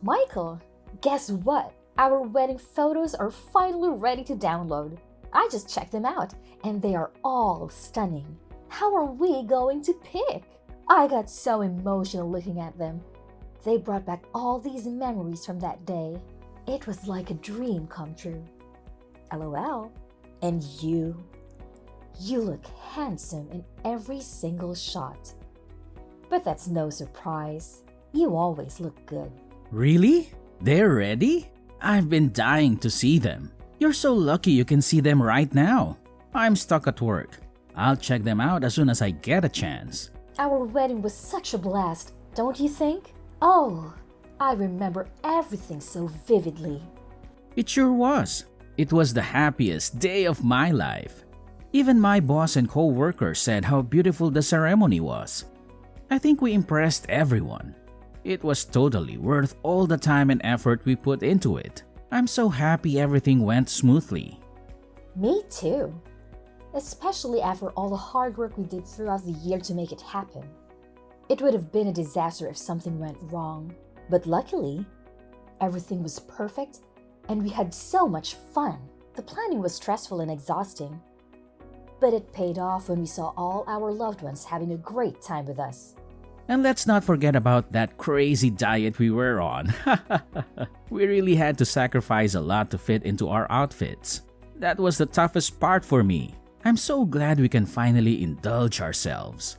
Michael, guess what? Our wedding photos are finally ready to download. I just checked them out and they are all stunning. How are we going to pick? I got so emotional looking at them. They brought back all these memories from that day. It was like a dream come true. LOL. And you look handsome in every single shot. But that's no surprise. You always look good. Really? They're ready? I've been dying to see them. You're so lucky you can see them right now. I'm stuck at work. I'll check them out as soon as I get a chance. Our wedding was such a blast, don't you think? Oh, I remember everything so vividly. It sure was. It was the happiest day of my life. Even my boss and co-workers said how beautiful the ceremony was. I think we impressed everyone. It was totally worth all the time and effort we put into it. I'm so happy everything went smoothly. Me too. Especially after all the hard work we did throughout the year to make it happen. It would have been a disaster if something went wrong. But luckily, everything was perfect and we had so much fun. The planning was stressful and exhausting. But it paid off when we saw all our loved ones having a great time with us. And let's not forget about that crazy diet we were on. We really had to sacrifice a lot to fit into our outfits. That was the toughest part for me. I'm so glad we can finally indulge ourselves.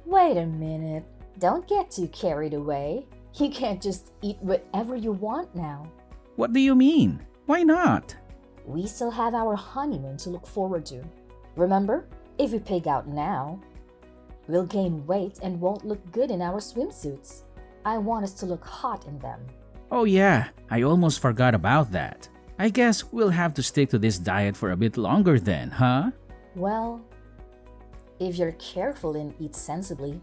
Wait a minute. Don't get too carried away. You can't just eat whatever you want now. What do you mean? Why not? We still have our honeymoon to look forward to. Remember, if we pig out now, we'll gain weight and won't look good in our swimsuits. I want us to look hot in them. Oh yeah, I almost forgot about that. I guess we'll have to stick to this diet for a bit longer then, huh? Well, if you're careful and eat sensibly,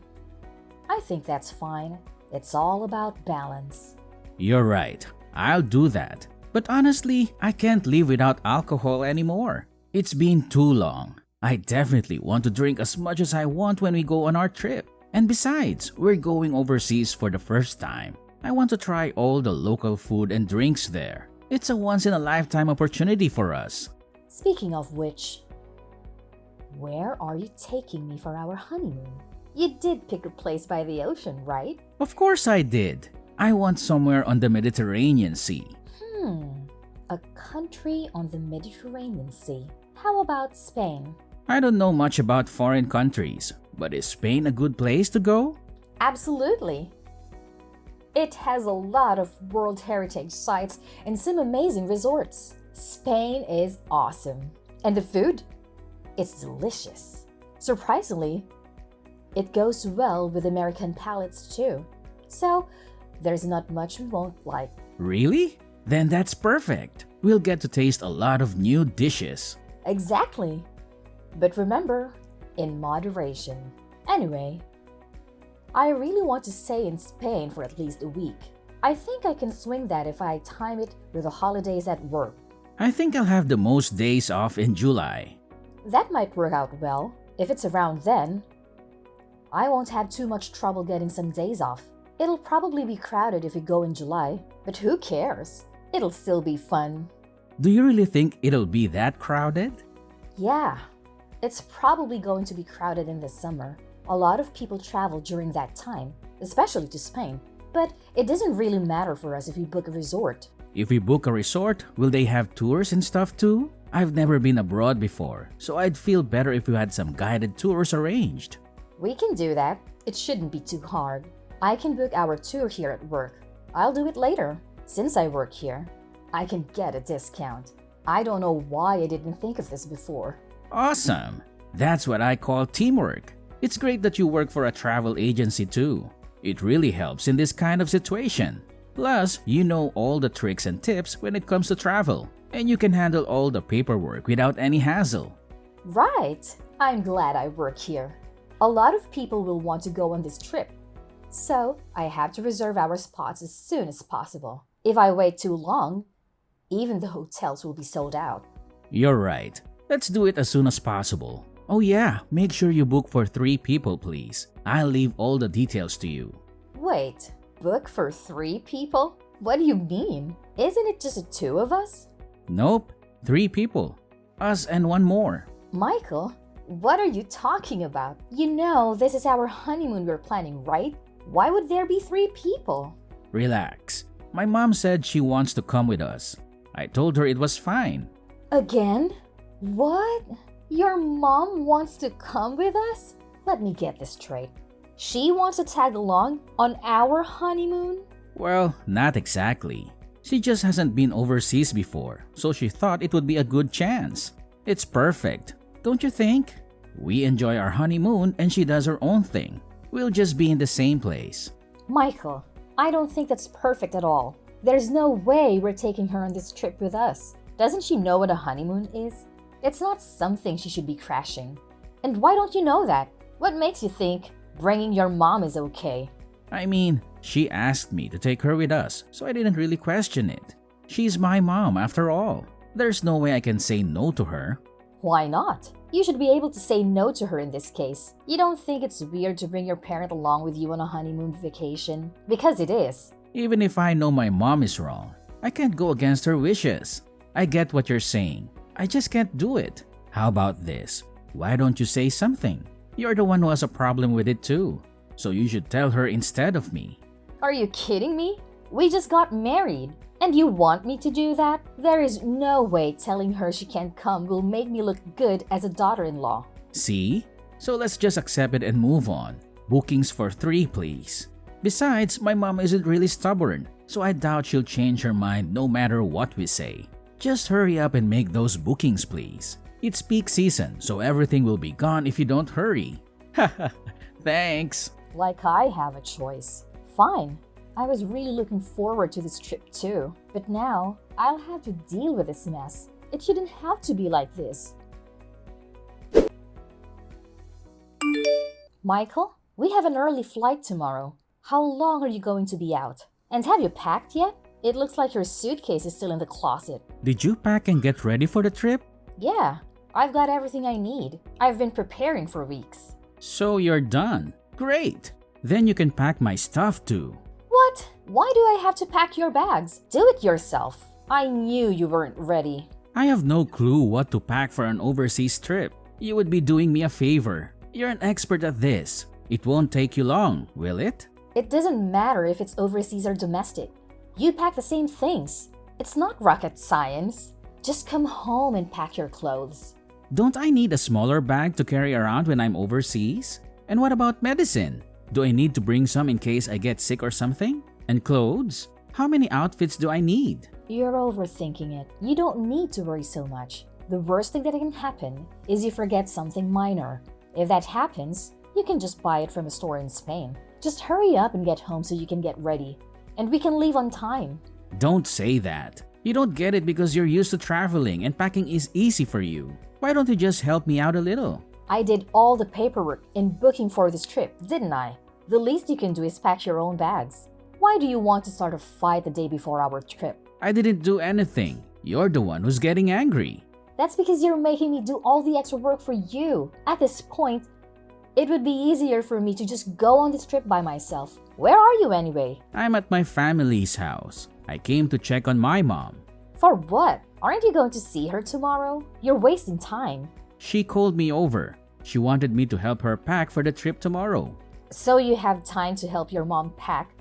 I think that's fine. It's all about balance. You're right. I'll do that. But honestly, I can't live without alcohol anymore. It's been too long. I definitely want to drink as much as I want when we go on our trip. And besides, we're going overseas for the first time. I want to try all the local food and drinks there. It's a once-in-a-lifetime opportunity for us. Speaking of which, where are you taking me for our honeymoon? You did pick a place by the ocean, right? Of course I did. I want somewhere on the Mediterranean Sea. A country on the Mediterranean Sea. How about Spain? I don't know much about foreign countries, but is Spain a good place to go? Absolutely. It has a lot of World Heritage sites and some amazing resorts. Spain is awesome. And the food? It's delicious. Surprisingly, it goes well with American palates too. So, there's not much we won't like. Really? Then that's perfect. We'll get to taste a lot of new dishes. Exactly. But remember, in moderation. Anyway, I really want to stay in Spain for at least a week. I think I can swing that if I time it with the holidays at work. I think I'll have the most days off in July. That might work out well. If it's around then, I won't have too much trouble getting some days off. It'll probably be crowded if we go in July, but who cares? It'll still be fun. Do you really think it'll be that crowded? Yeah, it's probably going to be crowded in the summer. A lot of people travel during that time, especially to Spain. But it doesn't really matter for us if we book a resort. If we book a resort, will they have tours and stuff too? I've never been abroad before, so I'd feel better if we had some guided tours arranged. We can do that. It shouldn't be too hard. I can book our tour here at work. I'll do it later. Since I work here, I can get a discount. I don't know why I didn't think of this before. Awesome! That's what I call teamwork. It's great that you work for a travel agency too. It really helps in this kind of situation. Plus, you know all the tricks and tips when it comes to travel, and you can handle all the paperwork without any hassle. Right! I'm glad I work here. A lot of people will want to go on this trip, so I have to reserve our spots as soon as possible. If I wait too long, even the hotels will be sold out. You're right. Let's do it as soon as possible. Oh yeah, make sure you book for 3 people, please. I'll leave all the details to you. Wait, book for 3 people? What do you mean? Isn't it just the two of us? Nope, 3 people. Us and one more. Michael, what are you talking about? You know this is our honeymoon we're planning, right? Why would there be 3 people? Relax. My mom said she wants to come with us. I told her it was fine. Again? What? Your mom wants to come with us? Let me get this straight. She wants to tag along on our honeymoon? Well, not exactly. She just hasn't been overseas before, so she thought it would be a good chance. It's perfect, don't you think? We enjoy our honeymoon and she does her own thing. We'll just be in the same place. Michael, I don't think that's perfect at all. There's no way we're taking her on this trip with us. Doesn't she know what a honeymoon is? It's not something she should be crashing. And why don't you know that? What makes you think bringing your mom is okay? I mean, she asked me to take her with us, so I didn't really question it. She's my mom after all. There's no way I can say no to her. Why not? You should be able to say no to her in this case. You don't think it's weird to bring your parent along with you on a honeymoon vacation? Because it is. Even if I know my mom is wrong, I can't go against her wishes. I get what you're saying. I just can't do it. How about this? Why don't you say something? You're the one who has a problem with it too. So you should tell her instead of me. Are you kidding me? We just got married. And you want me to do that? There is no way telling her she can't come will make me look good as a daughter-in-law. See? So let's just accept it and move on. Bookings for 3, please. Besides, my mom isn't really stubborn, so I doubt she'll change her mind no matter what we say. Just hurry up and make those bookings, please. It's peak season, so everything will be gone if you don't hurry. Haha, thanks. Like I have a choice. Fine. I was really looking forward to this trip too, but now I'll have to deal with this mess. It shouldn't have to be like this. Michael, we have an early flight tomorrow. How long are you going to be out? And have you packed yet? It looks like your suitcase is still in the closet. Did you pack and get ready for the trip? Yeah, I've got everything I need. I've been preparing for weeks. So you're done. Great. Then you can pack my stuff too. What? Why do I have to pack your bags? Do it yourself. I knew you weren't ready. I have no clue what to pack for an overseas trip. You would be doing me a favor. You're an expert at this. It won't take you long, will it? It doesn't matter if it's overseas or domestic. You pack the same things. It's not rocket science. Just come home and pack your clothes. Don't I need a smaller bag to carry around when I'm overseas? And what about medicine? Do I need to bring some in case I get sick or something? And clothes? How many outfits do I need? You're overthinking it. You don't need to worry so much. The worst thing that can happen is you forget something minor. If that happens, you can just buy it from a store in Spain. Just hurry up and get home so you can get ready. And we can leave on time. Don't say that. You don't get it because you're used to traveling and packing is easy for you. Why don't you just help me out a little? I did all the paperwork in booking for this trip, didn't I? The least you can do is pack your own bags. Why do you want to start a fight the day before our trip? I didn't do anything. You're the one who's getting angry. That's because you're making me do all the extra work for you. At this point, it would be easier for me to just go on this trip by myself. Where are you anyway? I'm at my family's house. I came to check on my mom. For what? Aren't you going to see her tomorrow? You're wasting time. She called me over. She wanted me to help her pack for the trip tomorrow. So you have time to help your mom pack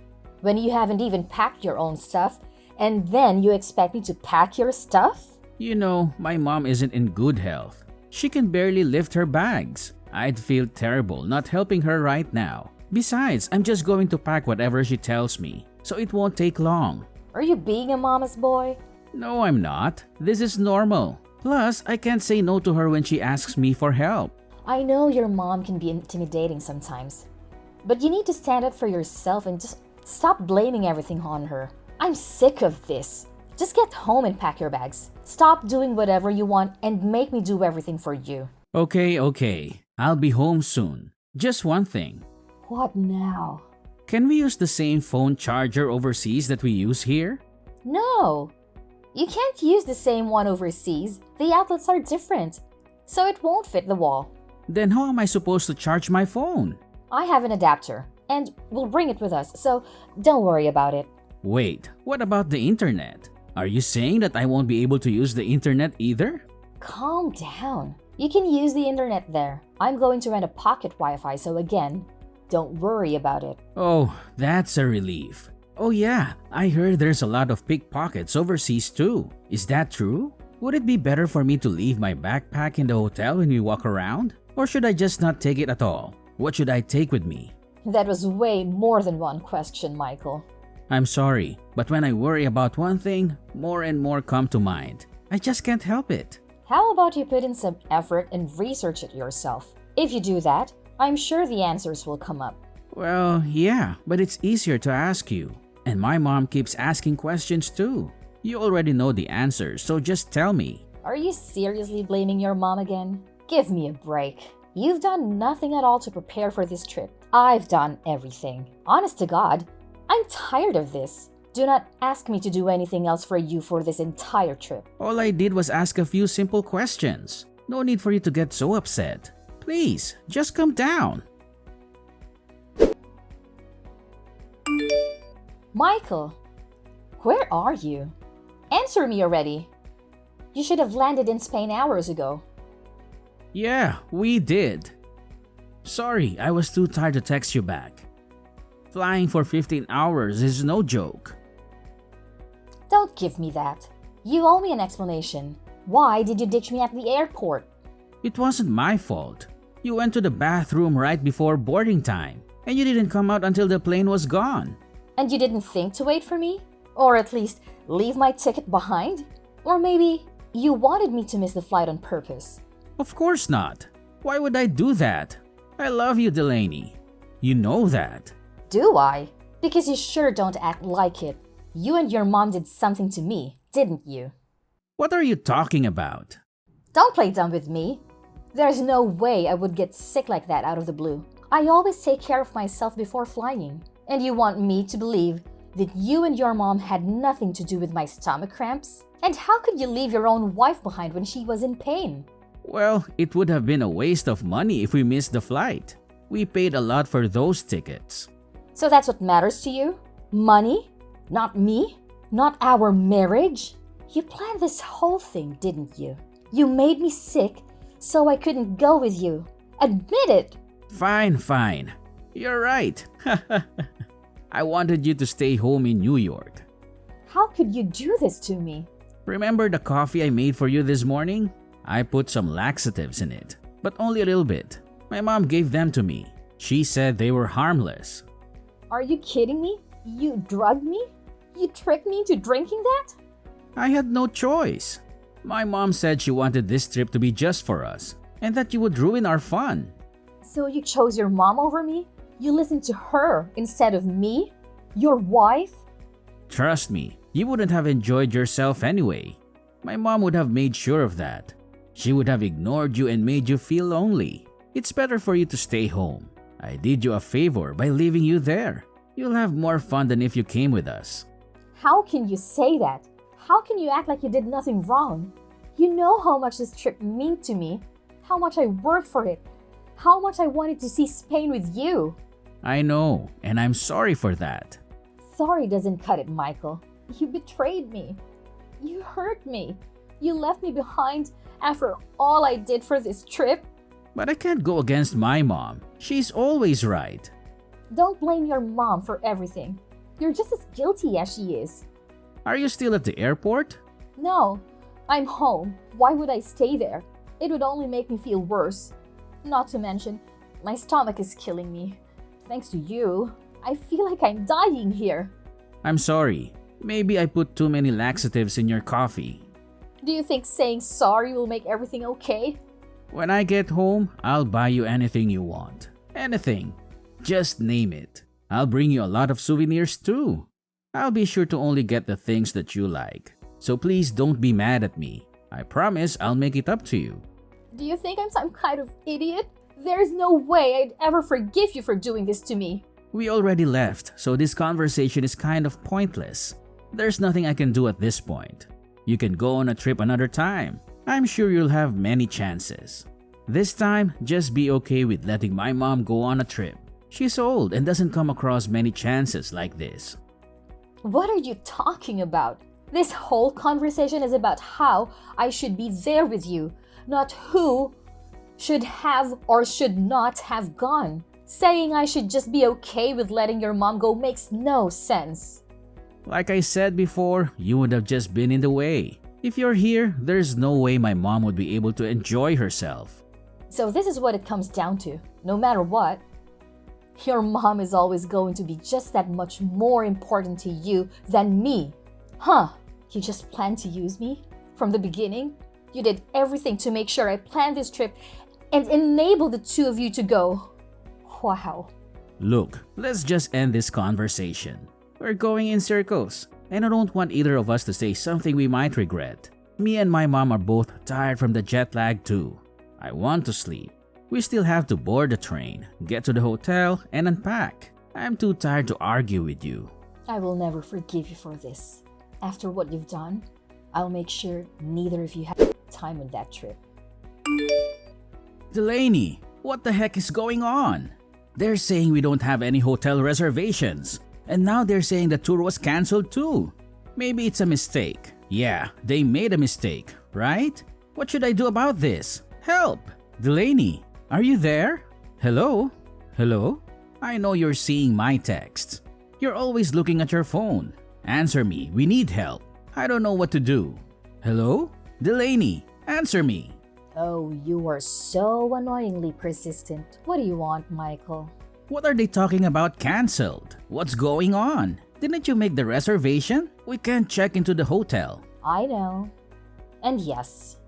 when you haven't even packed your own stuff, and then you expect me to pack your stuff? You know, my mom isn't in good health. She can barely lift her bags. I'd feel terrible not helping her right now. Besides, I'm just going to pack whatever she tells me, so it won't take long. Are you being a mama's boy? No, I'm not. This is normal. Plus, I can't say no to her when she asks me for help. I know your mom can be intimidating sometimes, but you need to stand up for yourself and just stop blaming everything on her. I'm sick of this. Just get home and pack your bags. Stop doing whatever you want and make me do everything for you. Okay. I'll be home soon. Just one thing. What now? Can we use the same phone charger overseas that we use here? No. You can't use the same one overseas. The outlets are different, so it won't fit the wall. Then how am I supposed to charge my phone? I have an adapter, and we'll bring it with us, so don't worry about it. Wait, what about the internet? Are you saying that I won't be able to use the internet either? Calm down. You can use the internet there. I'm going to rent a pocket Wi-Fi, so again, don't worry about it. Oh, that's a relief. Oh yeah, I heard there's a lot of pickpockets overseas too. Is that true? Would it be better for me to leave my backpack in the hotel when we walk around? Or should I just not take it at all? What should I take with me? That was way more than one question, Michael. I'm sorry, but when I worry about one thing, more and more come to mind. I just can't help it. How about you put in some effort and research it yourself? If you do that, I'm sure the answers will come up. Well, yeah, but it's easier to ask you. And my mom keeps asking questions too. You already know the answers, so just tell me. Are you seriously blaming your mom again? Give me a break. You've done nothing at all to prepare for this trip. I've done everything. Honest to God, I'm tired of this. Do not ask me to do anything else for you for this entire trip. All I did was ask a few simple questions. No need for you to get so upset. Please, just calm down. Michael, where are you? Answer me already. You should have landed in Spain hours ago. Yeah, we did. Sorry, I was too tired to text you back. Flying for 15 hours is no joke. Don't give me that. You owe me an explanation. Why did you ditch me at the airport? It wasn't my fault. You went to the bathroom right before boarding time, and you didn't come out until the plane was gone. And you didn't think to wait for me? Or at least leave my ticket behind? Or maybe you wanted me to miss the flight on purpose? Of course not. Why would I do that? I love you, Delaney. You know that. Do I? Because you sure don't act like it. You and your mom did something to me, didn't you? What are you talking about? Don't play dumb with me. There's no way I would get sick like that out of the blue. I always take care of myself before flying. And you want me to believe that you and your mom had nothing to do with my stomach cramps? And how could you leave your own wife behind when she was in pain? Well, it would have been a waste of money if we missed the flight. We paid a lot for those tickets. So that's what matters to you? Money? Not me? Not our marriage? You planned this whole thing, didn't you? You made me sick so I couldn't go with you. Admit it! Fine. You're right. I wanted you to stay home in New York. How could you do this to me? Remember the coffee I made for you this morning? I put some laxatives in it, but only a little bit. My mom gave them to me. She said they were harmless. Are you kidding me? You drugged me? You tricked me into drinking that? I had no choice. My mom said she wanted this trip to be just for us, and that you would ruin our fun. So you chose your mom over me? You listened to her instead of me? Your wife? Trust me, you wouldn't have enjoyed yourself anyway. My mom would have made sure of that. She would have ignored you and made you feel lonely. It's better for you to stay home. I did you a favor by leaving you there. You'll have more fun than if you came with us. How can you say that? How can you act like you did nothing wrong? You know how much this trip meant to me, how much I worked for it, how much I wanted to see Spain with you. I know, and I'm sorry for that. Sorry doesn't cut it, Michael. You betrayed me. You hurt me. You left me behind after all I did for this trip. But I can't go against my mom. She's always right. Don't blame your mom for everything. You're just as guilty as she is. Are you still at the airport? No, I'm home. Why would I stay there? It would only make me feel worse. Not to mention, my stomach is killing me. Thanks to you, I feel like I'm dying here. I'm sorry. Maybe I put too many laxatives in your coffee. Do you think saying sorry will make everything okay? When I get home, I'll buy you anything you want. Anything. Just name it. I'll bring you a lot of souvenirs too. I'll be sure to only get the things that you like. So please don't be mad at me. I promise I'll make it up to you. Do you think I'm some kind of idiot? There's no way I'd ever forgive you for doing this to me. We already left, so this conversation is kind of pointless. There's nothing I can do at this point. You can go on a trip another time. I'm sure you'll have many chances. This time, just be okay with letting my mom go on a trip. She's old and doesn't come across many chances like this. What are you talking about? This whole conversation is about how I should be there with you, not who should have or should not have gone. Saying I should just be okay with letting your mom go makes no sense. Like I said before, you would have just been in the way. If you're here, there's no way my mom would be able to enjoy herself. So this is what it comes down to. No matter what, your mom is always going to be just that much more important to you than me. Huh? You just planned to use me? From the beginning? You did everything to make sure I planned this trip and enable the two of you to go. Wow. Look, let's just end this conversation. We're going in circles, and I don't want either of us to say something we might regret. Me and my mom are both tired from the jet lag too. I want to sleep. We still have to board the train, get to the hotel, and unpack. I'm too tired to argue with you. I will never forgive you for this. After what you've done, I'll make sure neither of you have time on that trip. Delaney, what the heck is going on? They're saying we don't have any hotel reservations, and now they're saying the tour was cancelled too. Maybe it's a mistake. Yeah, they made a mistake, right? What should I do about this? Help! Delaney, are you there? Hello? Hello? I know you're seeing my texts. You're always looking at your phone. Answer me, we need help. I don't know what to do. Hello? Delaney, answer me. Oh, you are so annoyingly persistent. What do you want, Michael? What are they talking about cancelled? What's going on? Didn't you make the reservation? We can't check into the hotel. I know. And yes,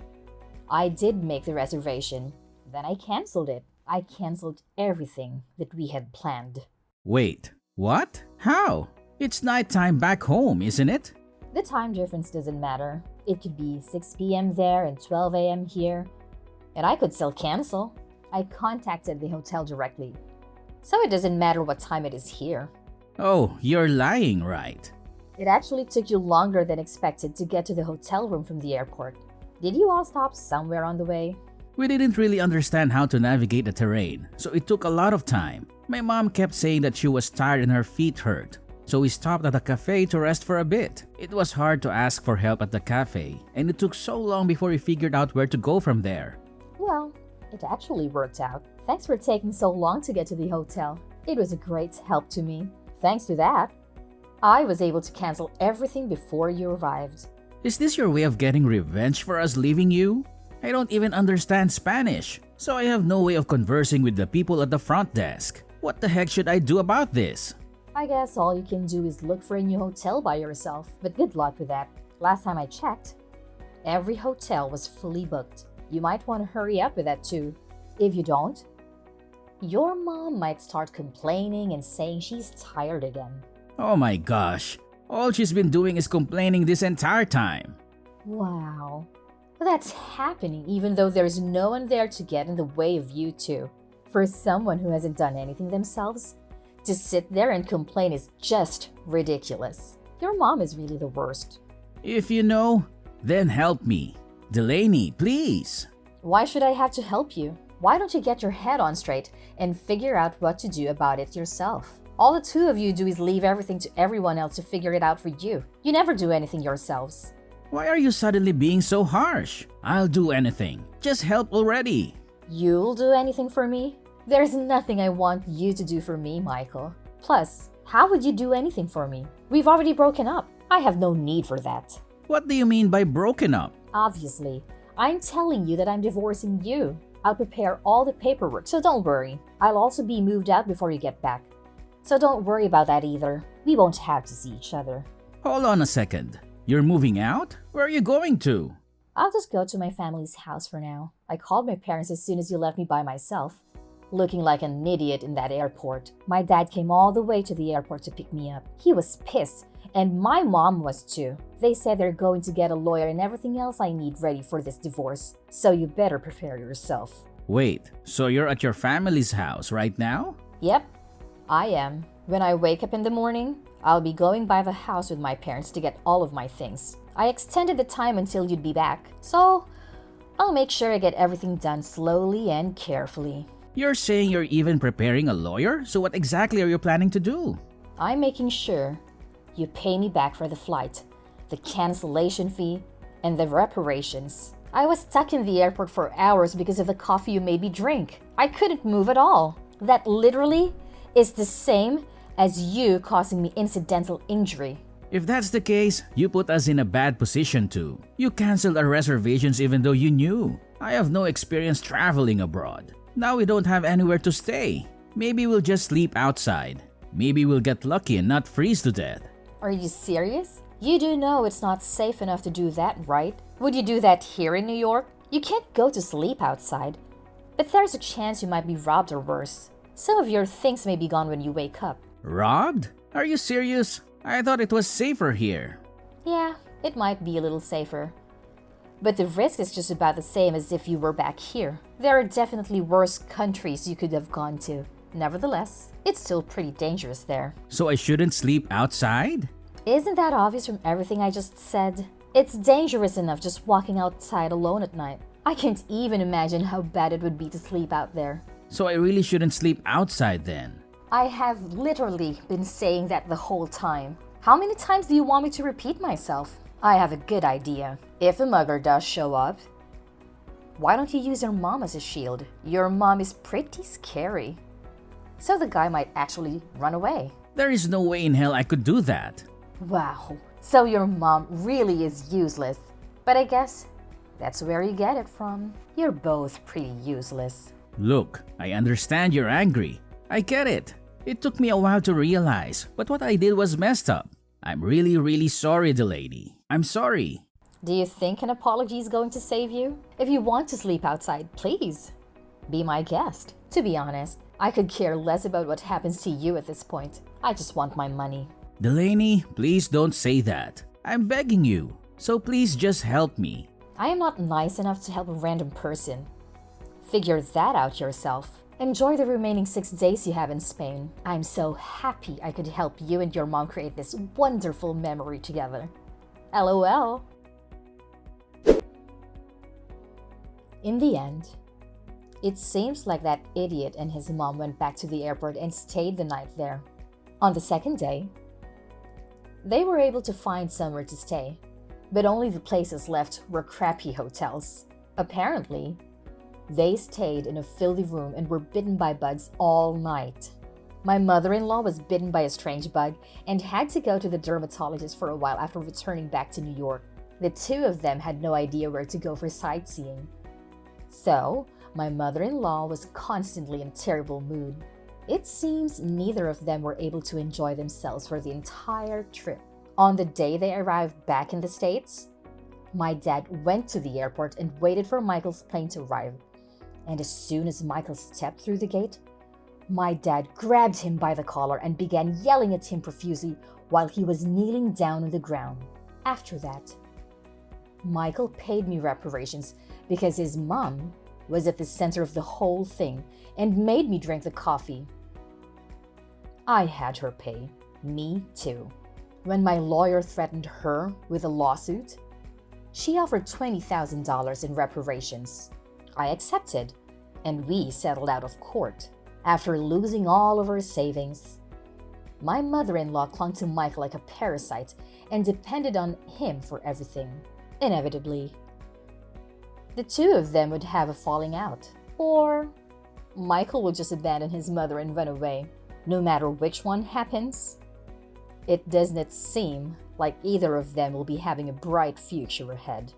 I did make the reservation. Then I canceled it. I canceled everything that we had planned. Wait, what? How? It's nighttime back home, isn't it? The time difference doesn't matter. It could be 6 p.m. there and 12 a.m. here. And I could still cancel. I contacted the hotel directly. So it doesn't matter what time it is here. Oh, you're lying, right? It actually took you longer than expected to get to the hotel room from the airport. Did you all stop somewhere on the way? We didn't really understand how to navigate the terrain, so it took a lot of time. My mom kept saying that she was tired and her feet hurt. So we stopped at a cafe to rest for a bit. It was hard to ask for help at the cafe, and it took so long before we figured out where to go from there. Well, it actually worked out. Thanks for taking so long to get to the hotel. It was a great help to me. Thanks to that, I was able to cancel everything before you arrived. Is this your way of getting revenge for us leaving you? I don't even understand Spanish, so I have no way of conversing with the people at the front desk. What the heck should I do about this? I guess all you can do is look for a new hotel by yourself, but good luck with that. Last time I checked, every hotel was fully booked. You might want to hurry up with that too. If you don't, your mom might start complaining and saying she's tired again. Oh my gosh, all she's been doing is complaining this entire time. Wow. That's happening even though there's no one there to get in the way of you two. For someone who hasn't done anything themselves, to sit there and complain is just ridiculous. Your mom is really the worst. If you know, then help me. Delaney, please. Why should I have to help you? Why don't you get your head on straight and figure out what to do about it yourself? All the two of you do is leave everything to everyone else to figure it out for you. You never do anything yourselves. Why are you suddenly being so harsh? I'll do anything. Just help already. You'll do anything for me? There's nothing I want you to do for me, Michael. Plus, how would you do anything for me? We've already broken up. I have no need for that. What do you mean by broken up? Obviously, I'm telling you that I'm divorcing you. I'll prepare all the paperwork, so don't worry. I'll also be moved out before you get back. So don't worry about that either. We won't have to see each other. Hold on a second. You're moving out? Where are you going to? I'll just go to my family's house for now. I called my parents as soon as you left me by myself. Looking like an idiot in that airport. My dad came all the way to the airport to pick me up. He was pissed, and my mom was too. They said they're going to get a lawyer and everything else I need ready for this divorce. So you better prepare yourself. Wait, so you're at your family's house right now? Yep, I am. When I wake up in the morning, I'll be going by the house with my parents to get all of my things. I extended the time until you'd be back, so I'll make sure I get everything done slowly and carefully. You're saying you're even preparing a lawyer? So what exactly are you planning to do? I'm making sure you pay me back for the flight, the cancellation fee, and the reparations. I was stuck in the airport for hours because of the coffee you made me drink. I couldn't move at all. That literally is the same as you causing me incidental injury. If that's the case, you put us in a bad position too. You canceled our reservations even though you knew. I have no experience traveling abroad. Now we don't have anywhere to stay. Maybe we'll just sleep outside. Maybe we'll get lucky and not freeze to death. Are you serious? You do know it's not safe enough to do that, right? Would you do that here in New York? You can't go to sleep outside. But there's a chance you might be robbed or worse. Some of your things may be gone when you wake up. Robbed? Are you serious? I thought it was safer here. Yeah, it might be a little safer. But the risk is just about the same as if you were back here. There are definitely worse countries you could have gone to. Nevertheless, it's still pretty dangerous there. So I shouldn't sleep outside? Isn't that obvious from everything I just said? It's dangerous enough just walking outside alone at night. I can't even imagine how bad it would be to sleep out there. So I really shouldn't sleep outside then? I have literally been saying that the whole time. How many times do you want me to repeat myself? I have a good idea. If a mugger does show up, why don't you use your mom as a shield? Your mom is pretty scary. So the guy might actually run away. There is no way in hell I could do that. Wow, so your mom really is useless. But I guess that's where you get it from. You're both pretty useless. Look, I understand you're angry. I get it. It took me a while to realize, but what I did was messed up. I'm really sorry, Delaney. I'm sorry. Do you think an apology is going to save you? If you want to sleep outside, please be my guest. To be honest, I could care less about what happens to you at this point. I just want my money. Delaney, please don't say that. I'm begging you. So please just help me. I am not nice enough to help a random person. Figure that out yourself. Enjoy the remaining 6 days you have in Spain. I'm so happy I could help you and your mom create this wonderful memory together. LOL. In the end, it seems like that idiot and his mom went back to the airport and stayed the night there. On the second day, they were able to find somewhere to stay, but only the places left were crappy hotels. Apparently, they stayed in a filthy room and were bitten by bugs all night. My mother-in-law was bitten by a strange bug and had to go to the dermatologist for a while after returning back to New York. The two of them had no idea where to go for sightseeing. So, my mother-in-law was constantly in a terrible mood. It seems neither of them were able to enjoy themselves for the entire trip. On the day they arrived back in the States, my dad went to the airport and waited for Michael's plane to arrive. And as soon as Michael stepped through the gate, my dad grabbed him by the collar and began yelling at him profusely while he was kneeling down on the ground. After that, Michael paid me reparations because his mom was at the center of the whole thing and made me drink the coffee. I had her pay. Me too. When my lawyer threatened her with a lawsuit, she offered $20,000 in reparations. I accepted, and we settled out of court. After losing all of our savings, my mother-in-law clung to Michael like a parasite and depended on him for everything. Inevitably, the two of them would have a falling out, or Michael would just abandon his mother and run away. No matter which one happens, it does not seem like either of them will be having a bright future ahead.